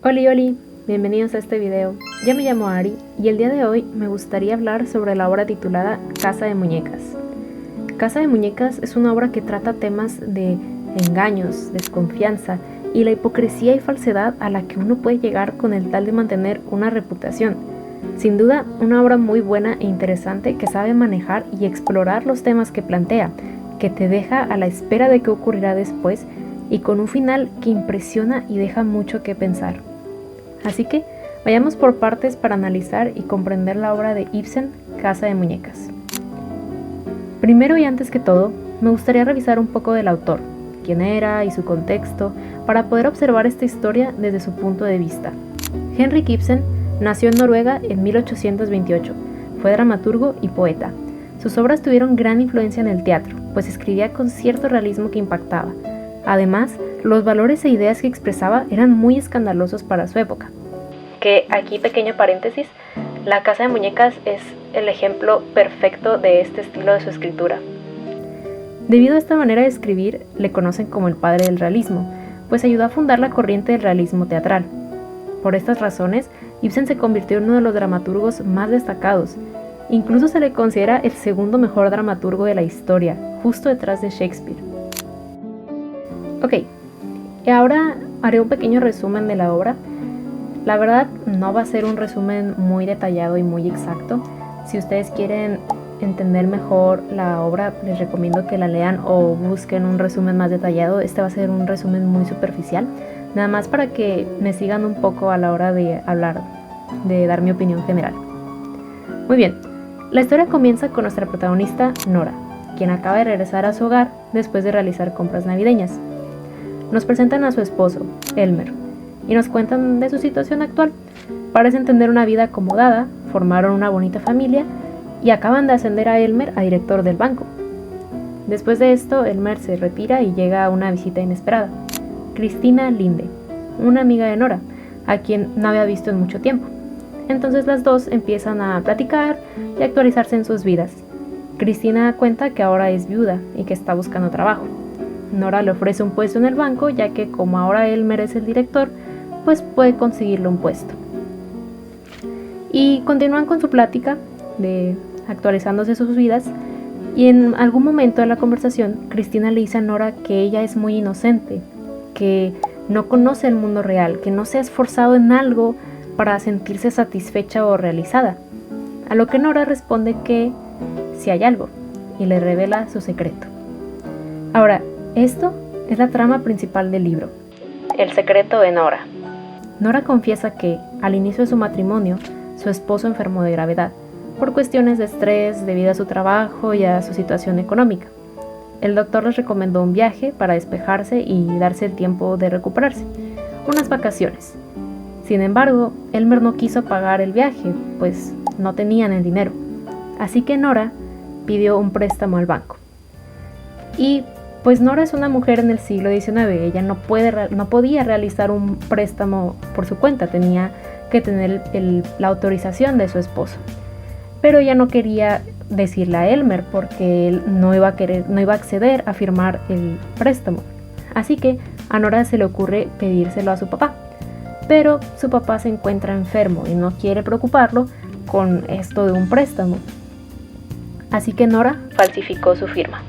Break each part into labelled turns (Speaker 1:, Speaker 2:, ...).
Speaker 1: Oli, oli, bienvenidos a este video. Yo me llamo Ari y el día de hoy me gustaría hablar sobre la obra titulada Casa de Muñecas. Casa de Muñecas es una obra que trata temas de engaños, desconfianza y la hipocresía y falsedad a la que uno puede llegar con el tal de mantener una reputación. Sin duda, una obra muy buena e interesante que sabe manejar y explorar los temas que plantea, que te deja a la espera de qué ocurrirá después y con un final que impresiona y deja mucho que pensar. Así que vayamos por partes para analizar y comprender la obra de Ibsen, Casa de Muñecas. Primero y antes que todo, me gustaría revisar un poco del autor, quién era y su contexto, para poder observar esta historia desde su punto de vista. Henrik Ibsen nació en Noruega en 1828, fue dramaturgo y poeta. Sus obras tuvieron gran influencia en el teatro, pues escribía con cierto realismo que impactaba. Además, los valores e ideas que expresaba eran muy escandalosos para su época. Que aquí, pequeño paréntesis, La Casa de Muñecas es el ejemplo perfecto de este estilo de su escritura. Debido a esta manera de escribir, le conocen como el padre del realismo, pues ayudó a fundar la corriente del realismo teatral. Por estas razones, Ibsen se convirtió en uno de los dramaturgos más destacados. Incluso se le considera el segundo mejor dramaturgo de la historia, justo detrás de Shakespeare. Ok, y ahora haré un pequeño resumen de la obra. La verdad no va a ser un resumen muy detallado y muy exacto. Si ustedes quieren entender mejor la obra, les recomiendo que la lean o busquen un resumen más detallado. Este va a ser un resumen muy superficial, nada más para que me sigan un poco a la hora de hablar, de dar mi opinión general. Muy bien, la historia comienza con nuestra protagonista Nora, quien acaba de regresar a su hogar después de realizar compras navideñas. Nos presentan a su esposo, Elmer, y nos cuentan de su situación actual. Parecen tener una vida acomodada, formaron una bonita familia y acaban de ascender a Elmer a director del banco. Después de esto, Elmer se retira y llega a una visita inesperada. Cristina Linde, una amiga de Nora, a quien no había visto en mucho tiempo. Entonces las dos empiezan a platicar y actualizarse en sus vidas. Cristina cuenta que ahora es viuda y que está buscando trabajo. Nora le ofrece un puesto en el banco, ya que como ahora Elmer es el director, pues puede conseguirle un puesto. Y continúan con su plática, actualizándose sus vidas, y en algún momento de la conversación, Cristina le dice a Nora que ella es muy inocente, que no conoce el mundo real, que no se ha esforzado en algo para sentirse satisfecha o realizada. A lo que Nora responde que sí hay algo, y le revela su secreto. Ahora, esto es la trama principal del libro, el secreto de Nora. Nora confiesa que, al inicio de su matrimonio, su esposo enfermó de gravedad, por cuestiones de estrés debido a su trabajo y a su situación económica. El doctor les recomendó un viaje para despejarse y darse el tiempo de recuperarse, unas vacaciones. Sin embargo, Elmer no quiso pagar el viaje, pues no tenían el dinero. Así que Nora pidió un préstamo al banco. Y pues Nora es una mujer en el siglo XIX, ella no podía realizar un préstamo por su cuenta, tenía que tener la autorización de su esposo. Pero ella no quería decirle a Elmer porque él no iba a acceder a firmar el préstamo. Así que a Nora se le ocurre pedírselo a su papá. Pero su papá se encuentra enfermo y no quiere preocuparlo con esto de un préstamo. Así que Nora falsificó su firma.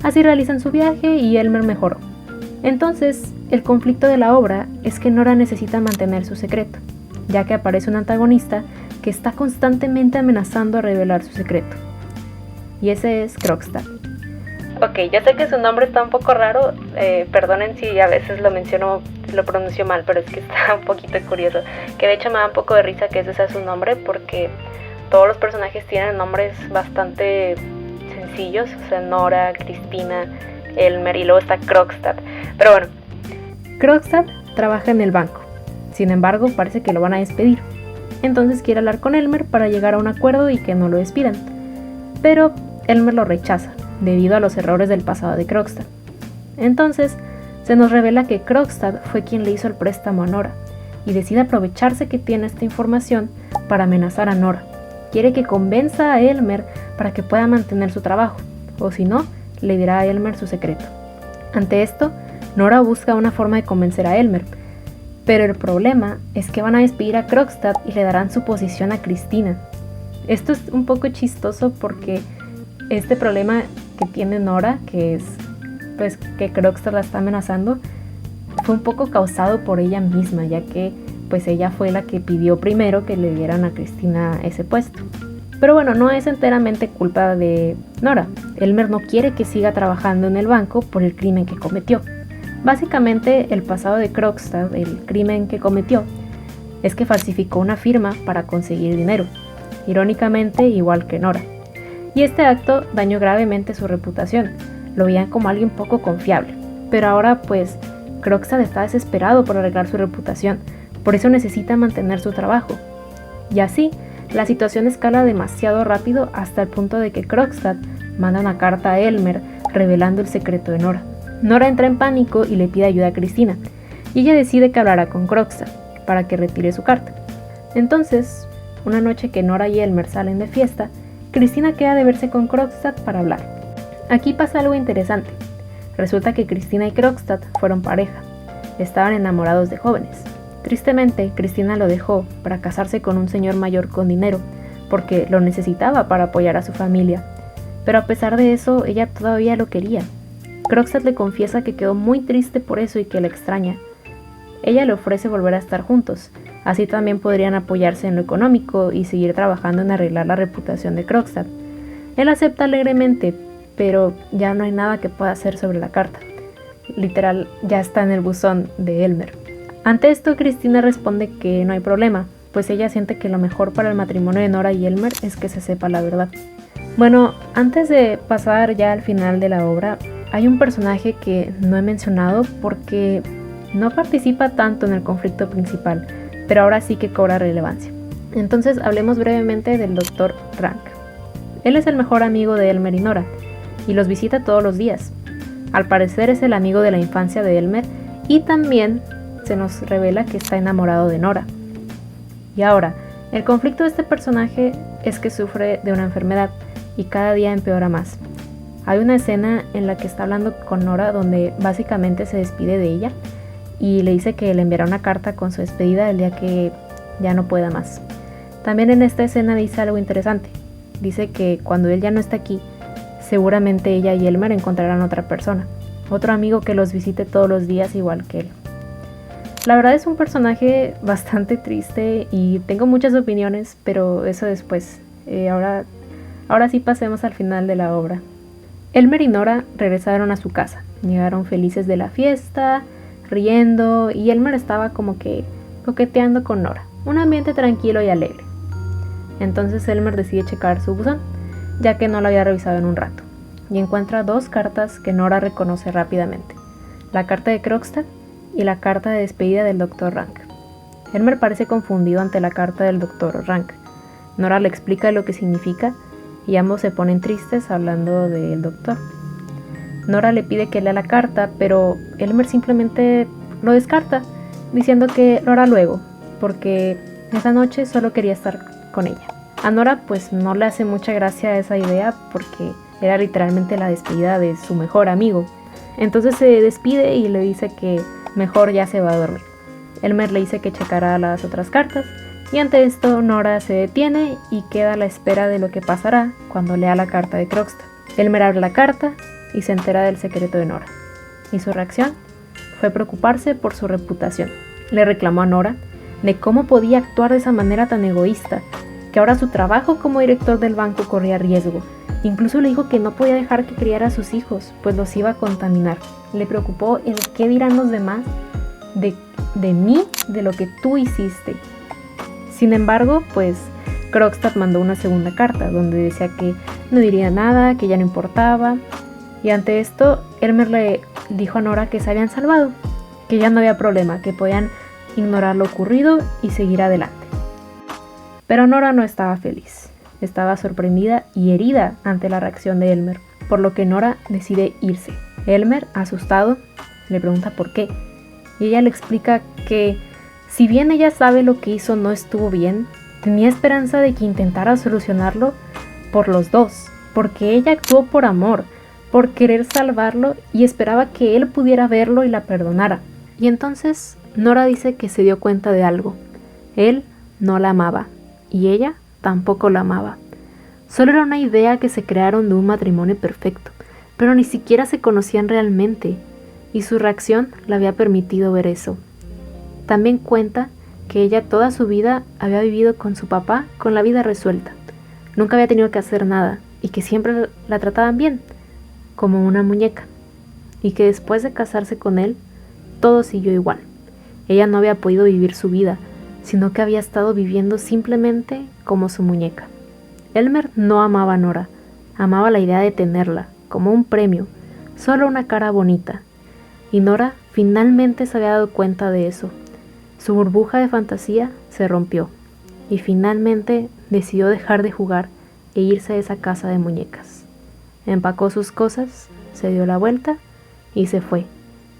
Speaker 1: Así realizan su viaje y Elmer mejoró. Entonces, el conflicto de la obra es que Nora necesita mantener su secreto, ya que aparece un antagonista que está constantemente amenazando a revelar su secreto. Y ese es Krogstad. Ok, ya sé que su nombre está un poco raro, perdonen si a veces lo pronuncio mal, pero es que está un poquito curioso. Que de hecho me da un poco de risa que ese sea su nombre, porque todos los personajes tienen nombres bastante sencillos, o sea, Nora, Cristina, Elmer y luego está Krogstad. Pero bueno, Krogstad trabaja en el banco, sin embargo parece que lo van a despedir. Entonces quiere hablar con Elmer para llegar a un acuerdo y que no lo despidan. Pero Elmer lo rechaza, debido a los errores del pasado de Krogstad. Entonces se nos revela que Krogstad fue quien le hizo el préstamo a Nora, y decide aprovecharse que tiene esta información para amenazar a Nora. Quiere que convenza a Elmer para que pueda mantener su trabajo, o si no, le dirá a Elmer su secreto. Ante esto, Nora busca una forma de convencer a Elmer, Pero el problema es que van a despedir a Krogstad y le darán su posición a Cristina. Esto es un poco chistoso porque este problema que tiene Nora, que es pues que Krogstad la está amenazando, fue un poco causado por ella misma, ya que pues ella fue la que pidió primero que le dieran a Cristina ese puesto. Pero bueno, no es enteramente culpa de Nora. Elmer no quiere que siga trabajando en el banco por el crimen que cometió. Básicamente, el pasado de Krogstad, el crimen que cometió, es que falsificó una firma para conseguir dinero, irónicamente igual que Nora. Y este acto dañó gravemente su reputación, lo veían como alguien poco confiable. Pero ahora pues Krogstad está desesperado por arreglar su reputación, por eso necesita mantener su trabajo. Y así, la situación escala demasiado rápido hasta el punto de que Krogstad manda una carta a Elmer revelando el secreto de Nora. Nora entra en pánico y le pide ayuda a Cristina, y ella decide que hablará con Krogstad para que retire su carta. Entonces, una noche que Nora y Elmer salen de fiesta, Cristina queda de verse con Krogstad para hablar. Aquí pasa algo interesante. Resulta que Cristina y Krogstad fueron pareja. Estaban enamorados de jóvenes. Tristemente, Cristina lo dejó para casarse con un señor mayor con dinero, porque lo necesitaba para apoyar a su familia. Pero a pesar de eso, ella todavía lo quería. Krogstad le confiesa que quedó muy triste por eso y que la extraña. Ella le ofrece volver a estar juntos, así también podrían apoyarse en lo económico y seguir trabajando en arreglar la reputación de Krogstad. Él acepta alegremente, pero ya no hay nada que pueda hacer sobre la carta. Literal, ya está en el buzón de Elmer. Ante esto, Cristina responde que no hay problema, pues ella siente que lo mejor para el matrimonio de Nora y Elmer es que se sepa la verdad. Bueno, antes de pasar ya al final de la obra, hay un personaje que no he mencionado porque no participa tanto en el conflicto principal, pero ahora sí que cobra relevancia. Entonces hablemos brevemente del Dr. Rank. Él es el mejor amigo de Elmer y Nora, y los visita todos los días. Al parecer es el amigo de la infancia de Elmer, y también se nos revela que está enamorado de Nora. Y ahora, el conflicto de este personaje es que sufre de una enfermedad, y cada día empeora más. Hay una escena en la que está hablando con Nora donde básicamente se despide de ella y le dice que le enviará una carta con su despedida el día que ya no pueda más. También en esta escena dice algo interesante. Dice que cuando él ya no está aquí, seguramente ella y Elmer encontrarán otra persona, otro amigo que los visite todos los días igual que él. La verdad es un personaje bastante triste y tengo muchas opiniones, pero eso después. Ahora sí pasemos al final de la obra. Elmer y Nora regresaron a su casa, llegaron felices de la fiesta, riendo, y Elmer estaba como que coqueteando con Nora, un ambiente tranquilo y alegre. Entonces Elmer decide checar su buzón, ya que no lo había revisado en un rato, y encuentra dos cartas que Nora reconoce rápidamente, la carta de Krogstad y la carta de despedida del Dr. Rank. Elmer parece confundido ante la carta del Dr. Rank. Nora le explica lo que significa, y ambos se ponen tristes hablando del doctor. Nora le pide que lea la carta, pero Elmer simplemente lo descarta, diciendo que lo hará luego, porque esa noche solo quería estar con ella. A Nora pues no le hace mucha gracia esa idea, porque era literalmente la despedida de su mejor amigo. Entonces se despide y le dice que mejor ya se va a dormir. Elmer le dice que checará las otras cartas, y ante esto Nora se detiene y queda a la espera de lo que pasará cuando lea la carta de Krogstad. Elmer abre la carta y se entera del secreto de Nora, y su reacción fue preocuparse por su reputación. Le reclamó a Nora de cómo podía actuar de esa manera tan egoísta, que ahora su trabajo como director del banco corría riesgo. Incluso le dijo que no podía dejar que criara a sus hijos, pues los iba a contaminar. Le preocupó el qué dirán los demás de mí, de lo que tú hiciste. Sin embargo, pues Krogstad mandó una segunda carta donde decía que no diría nada, que ya no importaba. Y ante esto, Elmer le dijo a Nora que se habían salvado, que ya no había problema, que podían ignorar lo ocurrido y seguir adelante. Pero Nora no estaba feliz, estaba sorprendida y herida ante la reacción de Elmer, por lo que Nora decide irse. Elmer, asustado, le pregunta por qué, y ella le explica que si bien ella sabe lo que hizo no estuvo bien, tenía esperanza de que intentara solucionarlo por los dos, porque ella actuó por amor, por querer salvarlo y esperaba que él pudiera verlo y la perdonara. Y entonces Nora dice que se dio cuenta de algo. Él no la amaba y ella tampoco la amaba. Solo era una idea que se crearon de un matrimonio perfecto, pero ni siquiera se conocían realmente, y su reacción le había permitido ver eso. También cuenta que ella toda su vida había vivido con su papá con la vida resuelta. Nunca había tenido que hacer nada y que siempre la trataban bien, como una muñeca, y que después de casarse con él, todo siguió igual. Ella no había podido vivir su vida, sino que había estado viviendo simplemente como su muñeca. Elmer no amaba a Nora, amaba la idea de tenerla, como un premio, solo una cara bonita. Y Nora finalmente se había dado cuenta de eso. Su burbuja de fantasía se rompió, y finalmente decidió dejar de jugar e irse a esa casa de muñecas. Empacó sus cosas, se dio la vuelta y se fue,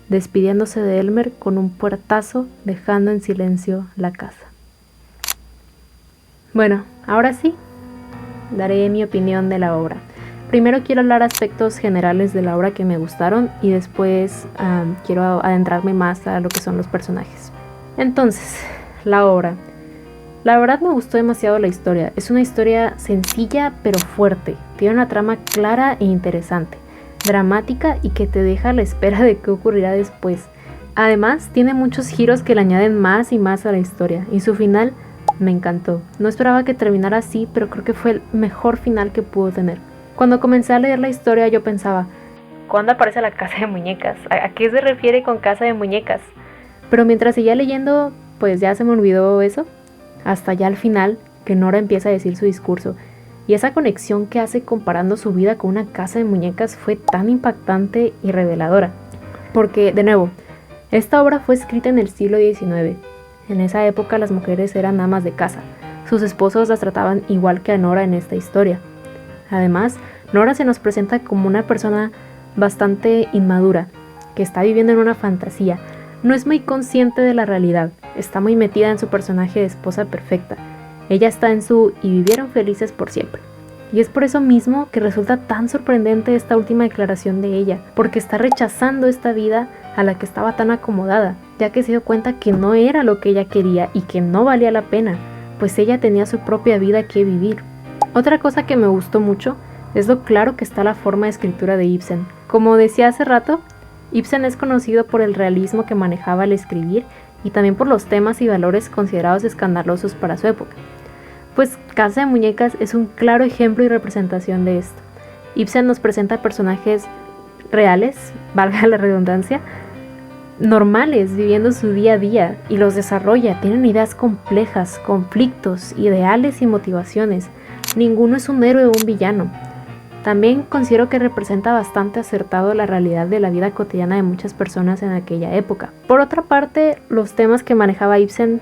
Speaker 1: despidiéndose de Elmer con un puertazo, dejando en silencio la casa. Bueno, ahora sí, daré mi opinión de la obra. Primero quiero hablar aspectos generales de la obra que me gustaron y después quiero adentrarme más a lo que son los personajes. Entonces, la obra. La verdad me gustó demasiado la historia. Es una historia sencilla pero fuerte. Tiene una trama clara e interesante, dramática y que te deja a la espera de qué ocurrirá después. Además, tiene muchos giros que le añaden más y más a la historia y su final me encantó. No esperaba que terminara así, pero creo que fue el mejor final que pudo tener. Cuando comencé a leer la historia yo pensaba, ¿cuándo aparece la casa de muñecas? ¿A qué se refiere con casa de muñecas? Pero mientras seguía leyendo, pues ya se me olvidó eso. Hasta ya al final, que Nora empieza a decir su discurso. Y esa conexión que hace comparando su vida con una casa de muñecas fue tan impactante y reveladora. Porque, de nuevo, esta obra fue escrita en el siglo XIX. En esa época las mujeres eran amas de casa. Sus esposos las trataban igual que a Nora en esta historia. Además, Nora se nos presenta como una persona bastante inmadura, que está viviendo en una fantasía. No es muy consciente de la realidad, está muy metida en su personaje de esposa perfecta. Ella está en su y vivieron felices por siempre. Y es por eso mismo que resulta tan sorprendente esta última declaración de ella, porque está rechazando esta vida a la que estaba tan acomodada, ya que se dio cuenta que no era lo que ella quería y que no valía la pena, pues ella tenía su propia vida que vivir. Otra cosa que me gustó mucho es lo claro que está la forma de escritura de Ibsen. Como decía hace rato, Ibsen es conocido por el realismo que manejaba al escribir y también por los temas y valores considerados escandalosos para su época. Pues Casa de Muñecas es un claro ejemplo y representación de esto. Ibsen nos presenta personajes reales, valga la redundancia, normales, viviendo su día a día y los desarrolla. Tienen ideas complejas, conflictos, ideales y motivaciones. Ninguno es un héroe o un villano. También considero que representa bastante acertado la realidad de la vida cotidiana de muchas personas en aquella época. Por otra parte, los temas que manejaba Ibsen,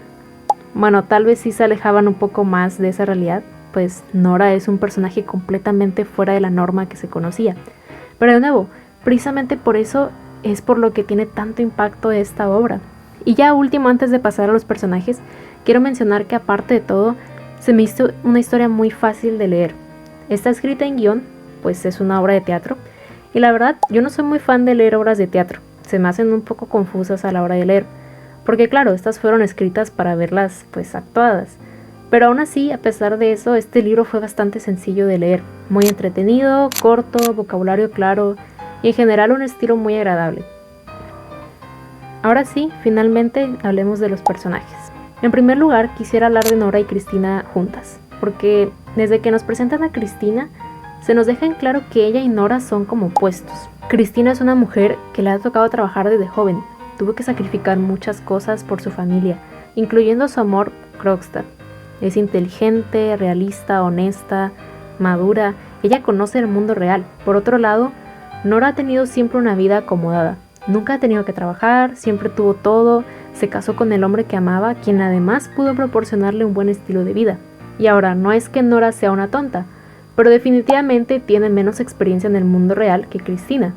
Speaker 1: bueno, tal vez sí se alejaban un poco más de esa realidad, pues Nora es un personaje completamente fuera de la norma que se conocía. Pero de nuevo, precisamente por eso es por lo que tiene tanto impacto esta obra. Y ya último, antes de pasar a los personajes, quiero mencionar que aparte de todo, se me hizo una historia muy fácil de leer. Está escrita en guión, pues es una obra de teatro, y la verdad yo no soy muy fan de leer obras de teatro, se me hacen un poco confusas a la hora de leer, porque claro, estas fueron escritas para verlas pues actuadas, pero aún así, a pesar de eso, este libro fue bastante sencillo de leer, muy entretenido, corto, vocabulario claro, y en general un estilo muy agradable. Ahora sí, finalmente hablemos de los personajes. En primer lugar, quisiera hablar de Nora y Cristina juntas, porque desde que nos presentan a Cristina, se nos deja en claro que ella y Nora son como opuestos. Cristina es una mujer que le ha tocado trabajar desde joven, tuvo que sacrificar muchas cosas por su familia, incluyendo su amor Krogstad. Es inteligente, realista, honesta, madura, ella conoce el mundo real. Por otro lado, Nora ha tenido siempre una vida acomodada, nunca ha tenido que trabajar, siempre tuvo todo, se casó con el hombre que amaba, quien además pudo proporcionarle un buen estilo de vida. Y ahora, no es que Nora sea una tonta, pero definitivamente tiene menos experiencia en el mundo real que Cristina.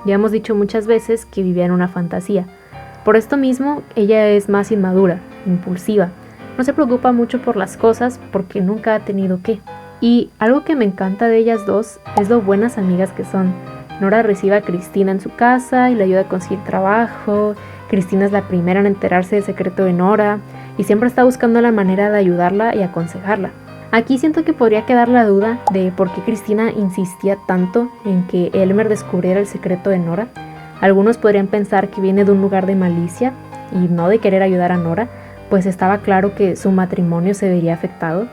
Speaker 1: Ya hemos dicho muchas veces que vivía en una fantasía. Por esto mismo, ella es más inmadura, impulsiva. No se preocupa mucho por las cosas porque nunca ha tenido que. Y algo que me encanta de ellas dos es lo buenas amigas que son. Nora recibe a Cristina en su casa y le ayuda a conseguir trabajo. Cristina es la primera en enterarse del secreto de Nora y siempre está buscando la manera de ayudarla y aconsejarla. Aquí siento que podría quedar la duda de por qué Cristina insistía tanto en que Elmer descubriera el secreto de Nora. Algunos podrían pensar que viene de un lugar de malicia y no de querer ayudar a Nora, pues estaba claro que su matrimonio se vería afectado.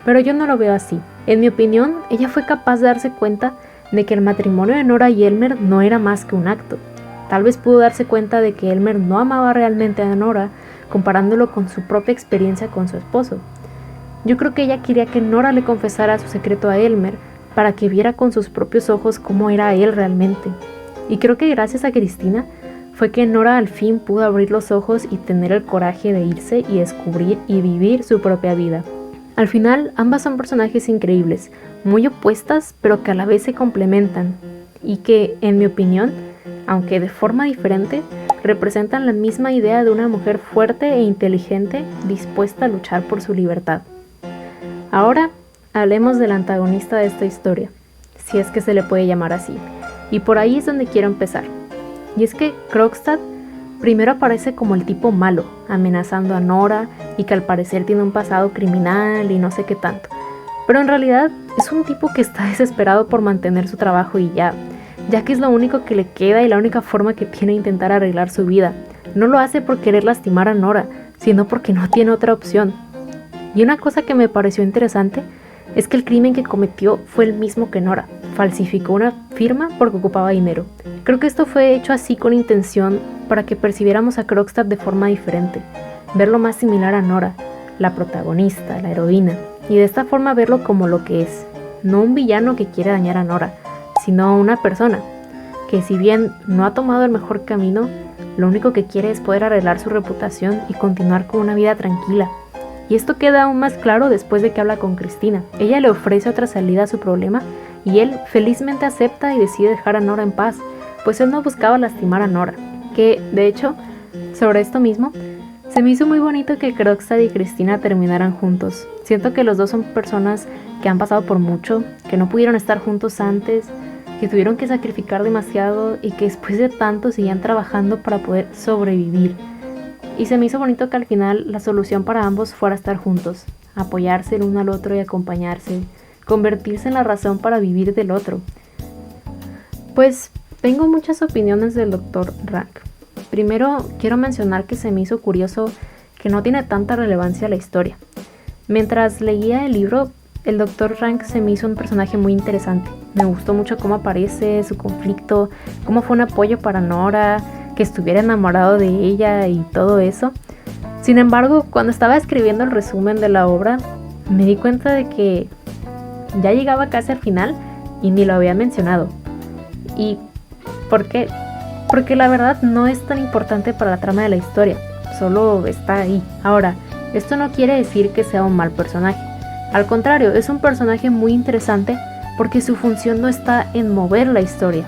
Speaker 1: Pero yo no lo veo así. En mi opinión, ella fue capaz de darse cuenta de que el matrimonio de Nora y Elmer no era más que un acto. Tal vez pudo darse cuenta de que Elmer no amaba realmente a Nora, comparándolo con su propia experiencia con su esposo. Yo creo que ella quería que Nora le confesara su secreto a Elmer para que viera con sus propios ojos cómo era él realmente. Y creo que gracias a Cristina fue que Nora al fin pudo abrir los ojos y tener el coraje de irse y descubrir y vivir su propia vida. Al final, ambas son personajes increíbles, muy opuestas, pero que a la vez se complementan, y que, en mi opinión, aunque de forma diferente, representan la misma idea de una mujer fuerte e inteligente dispuesta a luchar por su libertad. Ahora, hablemos del antagonista de esta historia, si es que se le puede llamar así, y por ahí es donde quiero empezar. Y es que Krogstad primero aparece como el tipo malo, amenazando a Nora y que al parecer tiene un pasado criminal y no sé qué tanto. Pero en realidad es un tipo que está desesperado por mantener su trabajo y ya que es lo único que le queda y la única forma que tiene de intentar arreglar su vida. No lo hace por querer lastimar a Nora, sino porque no tiene otra opción. Y una cosa que me pareció interesante es que el crimen que cometió fue el mismo que Nora. Falsificó una firma porque ocupaba dinero. Creo que esto fue hecho así con intención para que percibiéramos a Krogstad de forma diferente, verlo más similar a Nora, la protagonista, la heroína, y de esta forma verlo como lo que es, no un villano que quiere dañar a Nora, sino una persona que si bien no ha tomado el mejor camino, lo único que quiere es poder arreglar su reputación y continuar con una vida tranquila. Y esto queda aún más claro después de que habla con Cristina. Ella le ofrece otra salida a su problema y él felizmente acepta y decide dejar a Nora en paz, pues él no buscaba lastimar a Nora. Que, de hecho, sobre esto mismo, se me hizo muy bonito que Krogstad y Cristina terminaran juntos. Siento que los dos son personas que han pasado por mucho, que no pudieron estar juntos antes, que tuvieron que sacrificar demasiado y que después de tanto seguían trabajando para poder sobrevivir. Y se me hizo bonito que al final la solución para ambos fuera estar juntos, apoyarse el uno al otro y acompañarse, convertirse en la razón para vivir del otro. Pues tengo muchas opiniones del Dr. Rank. Primero quiero mencionar que se me hizo curioso que no tiene tanta relevancia la historia. Mientras leía el libro, el Dr. Rank se me hizo un personaje muy interesante. Me gustó mucho cómo aparece, su conflicto, cómo fue un apoyo para Nora, que estuviera enamorado de ella y todo eso. Sin embargo, cuando estaba escribiendo el resumen de la obra, me di cuenta de que ya llegaba casi al final y ni lo había mencionado. ¿Y por qué? Porque la verdad no es tan importante para la trama de la historia, solo está ahí. Ahora, esto no quiere decir que sea un mal personaje. Al contrario, es un personaje muy interesante porque su función no está en mover la historia,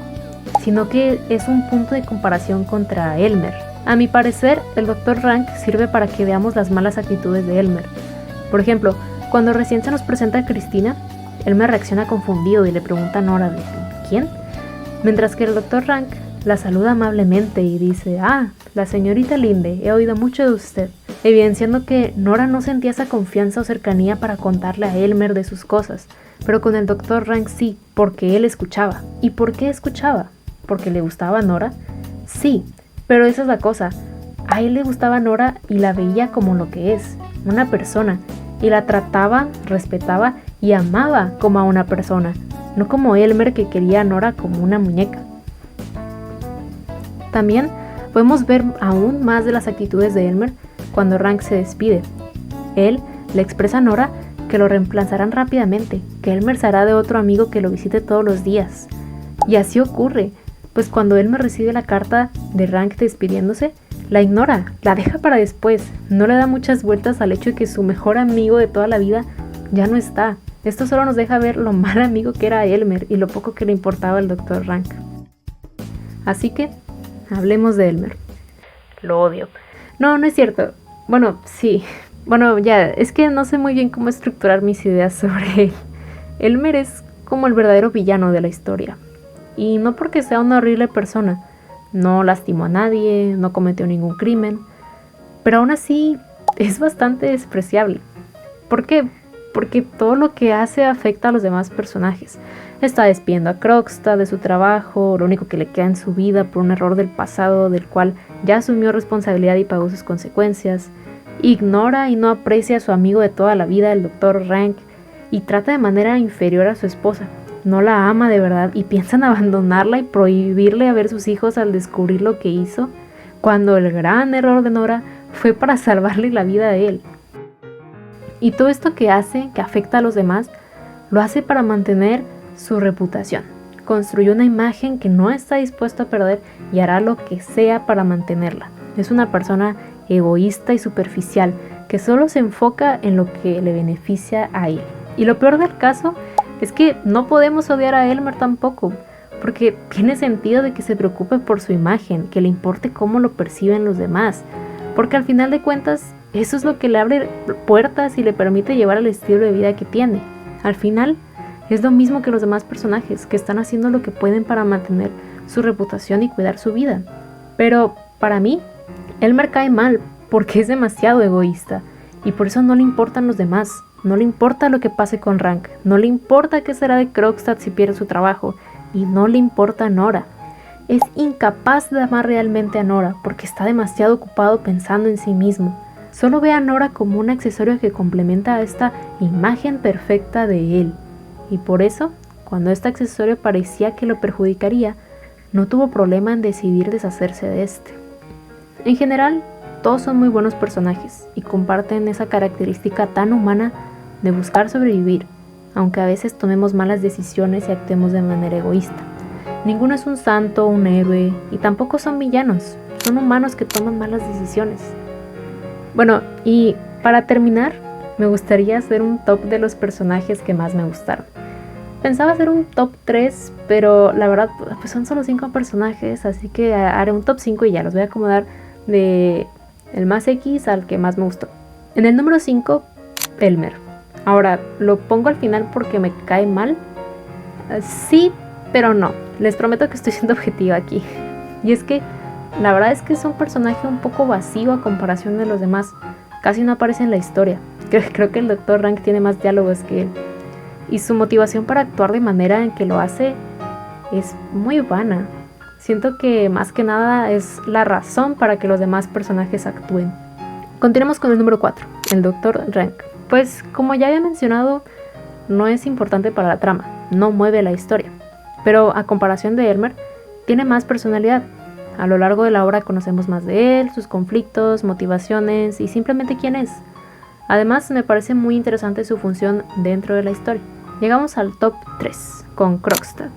Speaker 1: sino que es un punto de comparación contra Elmer. A mi parecer, el Dr. Rank sirve para que veamos las malas actitudes de Elmer. Por ejemplo, cuando recién se nos presenta a Cristina, Elmer reacciona confundido y le pregunta a Nora, ¿quién? Mientras que el Dr. Rank la saluda amablemente y dice, la señorita Linde, he oído mucho de usted, evidenciando que Nora no sentía esa confianza o cercanía para contarle a Elmer de sus cosas, pero con el Dr. Rank sí, porque él escuchaba. ¿Y por qué escuchaba? ¿Porque le gustaba a Nora? Sí, pero esa es la cosa, a él le gustaba Nora y la veía como lo que es, una persona, y la trataba, respetaba y amaba como a una persona, no como Elmer que quería a Nora como una muñeca. También podemos ver aún más de las actitudes de Elmer cuando Rank se despide. Él le expresa a Nora que lo reemplazarán rápidamente, que Elmer se hará de otro amigo que lo visite todos los días. Y así ocurre, pues cuando Elmer recibe la carta de Rank despidiéndose, la ignora, la deja para después, no le da muchas vueltas al hecho de que su mejor amigo de toda la vida ya no está. Esto solo nos deja ver lo mal amigo que era Elmer y lo poco que le importaba el Dr. Rank. Así que, hablemos de Elmer. Lo odio. No es cierto. Bueno, sí. Bueno, ya, es que no sé muy bien cómo estructurar mis ideas sobre él. Elmer es como el verdadero villano de la historia. Y no porque sea una horrible persona, no lastimó a nadie, no cometió ningún crimen, pero aún así es bastante despreciable. ¿Por qué? Porque todo lo que hace afecta a los demás personajes. Está despidiendo a Krogstad de su trabajo, lo único que le queda en su vida por un error del pasado del cual ya asumió responsabilidad y pagó sus consecuencias. Ignora y no aprecia a su amigo de toda la vida, el Dr. Rank, y trata de manera inferior a su esposa. No la ama de verdad y piensan abandonarla y prohibirle a ver sus hijos al descubrir lo que hizo, cuando el gran error de Nora fue para salvarle la vida a él. Y todo esto que hace, que afecta a los demás, lo hace para mantener su reputación. Construyó una imagen que no está dispuesto a perder y hará lo que sea para mantenerla. Es una persona egoísta y superficial que solo se enfoca en lo que le beneficia a él. Y lo peor del caso es que no podemos odiar a Elmer tampoco, porque tiene sentido de que se preocupe por su imagen, que le importe cómo lo perciben los demás, porque al final de cuentas eso es lo que le abre puertas y le permite llevar el estilo de vida que tiene. Al final es lo mismo que los demás personajes, que están haciendo lo que pueden para mantener su reputación y cuidar su vida. Pero para mí, Elmer cae mal porque es demasiado egoísta y por eso no le importan los demás. No le importa lo que pase con Rank, no le importa qué será de Krogstad si pierde su trabajo, y no le importa a Nora. Es incapaz de amar realmente a Nora porque está demasiado ocupado pensando en sí mismo. Solo ve a Nora como un accesorio que complementa a esta imagen perfecta de él. Y por eso, cuando este accesorio parecía que lo perjudicaría, no tuvo problema en decidir deshacerse de este. En general, todos son muy buenos personajes y comparten esa característica tan humana de buscar sobrevivir, aunque a veces tomemos malas decisiones y actuemos de manera egoísta. Ninguno es un santo o un héroe y tampoco son villanos, son humanos que toman malas decisiones. Bueno, y para terminar, me gustaría hacer un top de los personajes que más me gustaron. Pensaba hacer un top 3, pero la verdad pues son solo 5 personajes, así que haré un top 5 y ya los voy a acomodar de el más X al que más me gustó. En el número 5, Elmer. Ahora, lo pongo al final porque me cae mal. Sí, pero no. Les prometo que estoy siendo objetiva aquí. Y es que la verdad es que es un personaje un poco vacío a comparación de los demás. Casi no aparece en la historia. Creo que el Dr. Rank tiene más diálogos que él. Y su motivación para actuar de manera en que lo hace es muy vana. Siento que más que nada es la razón para que los demás personajes actúen. Continuemos con el número 4, el Dr. Rank. Pues como ya había mencionado, no es importante para la trama, no mueve la historia. Pero a comparación de Elmer, tiene más personalidad. A lo largo de la obra conocemos más de él, sus conflictos, motivaciones y simplemente quién es. Además, me parece muy interesante su función dentro de la historia. Llegamos al top 3, con Krogstad.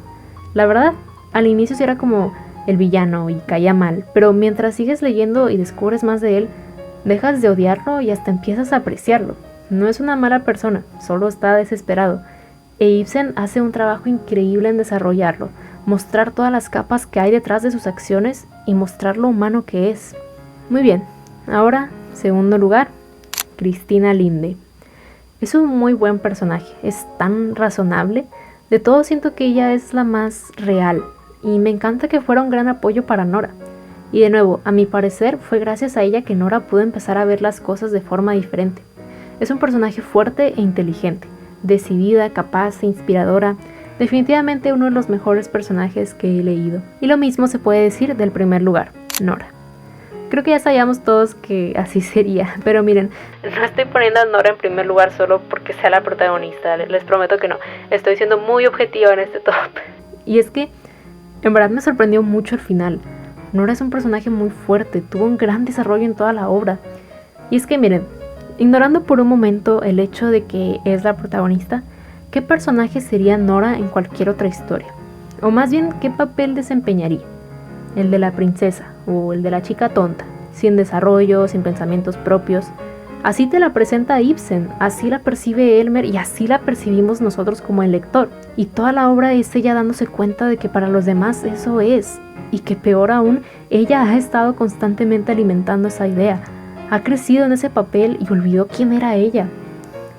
Speaker 1: La verdad, al inicio sí era como el villano y caía mal, pero mientras sigues leyendo y descubres más de él, dejas de odiarlo y hasta empiezas a apreciarlo. No es una mala persona, solo está desesperado. E Ibsen hace un trabajo increíble en desarrollarlo, mostrar todas las capas que hay detrás de sus acciones y mostrar lo humano que es. Muy bien, ahora, segundo lugar, Christina Linde. Es un muy buen personaje, es tan razonable. De todo siento que ella es la más real y me encanta que fuera un gran apoyo para Nora. Y de nuevo, a mi parecer fue gracias a ella que Nora pudo empezar a ver las cosas de forma diferente. Es un personaje fuerte e inteligente, decidida, capaz e inspiradora, definitivamente uno de los mejores personajes que he leído. Y lo mismo se puede decir del primer lugar, Nora. Creo que ya sabíamos todos que así sería, pero miren, no estoy poniendo a Nora en primer lugar solo porque sea la protagonista, les prometo que no, estoy siendo muy objetiva en este top. Y es que, en verdad me sorprendió mucho el final. Nora es un personaje muy fuerte, tuvo un gran desarrollo en toda la obra. Y es que miren, ignorando por un momento el hecho de que es la protagonista, ¿qué personaje sería Nora en cualquier otra historia? O más bien, ¿qué papel desempeñaría? ¿El de la princesa o el de la chica tonta, sin desarrollo, sin pensamientos propios? Así te la presenta Ibsen, así la percibe Elmer y así la percibimos nosotros como el lector. Y toda la obra es ella dándose cuenta de que para los demás eso es, y que peor aún, ella ha estado constantemente alimentando esa idea. Ha crecido en ese papel y olvidó quién era ella.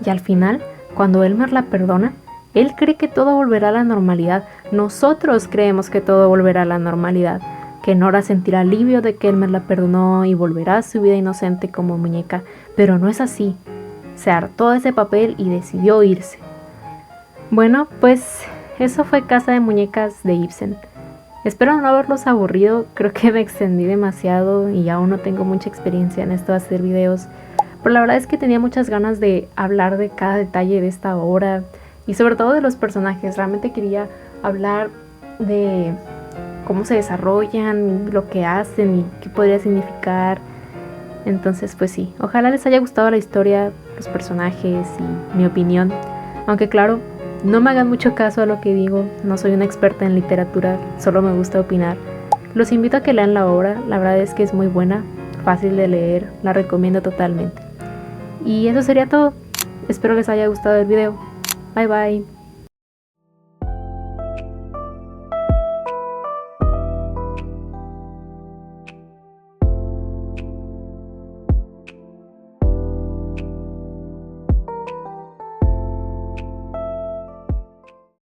Speaker 1: Y al final, cuando Elmer la perdona, él cree que todo volverá a la normalidad. Nosotros creemos que todo volverá a la normalidad. que Nora sentirá alivio de que Elmer la perdonó y volverá a su vida inocente como muñeca, pero no es así. Se hartó de ese papel y decidió irse. Bueno, pues eso fue Casa de Muñecas de Ibsen. Espero no haberlos aburrido, creo que me extendí demasiado y aún no tengo mucha experiencia en esto de hacer videos, pero la verdad es que tenía muchas ganas de hablar de cada detalle de esta obra y sobre todo de los personajes. Realmente quería hablar de cómo se desarrollan, lo que hacen y qué podría significar. Entonces pues sí, ojalá les haya gustado la historia, los personajes y mi opinión, aunque claro, no me hagan mucho caso a lo que digo, no soy una experta en literatura, solo me gusta opinar. Los invito a que lean la obra, la verdad es que es muy buena, fácil de leer, la recomiendo totalmente. Y eso sería todo, espero les haya gustado el video, bye bye.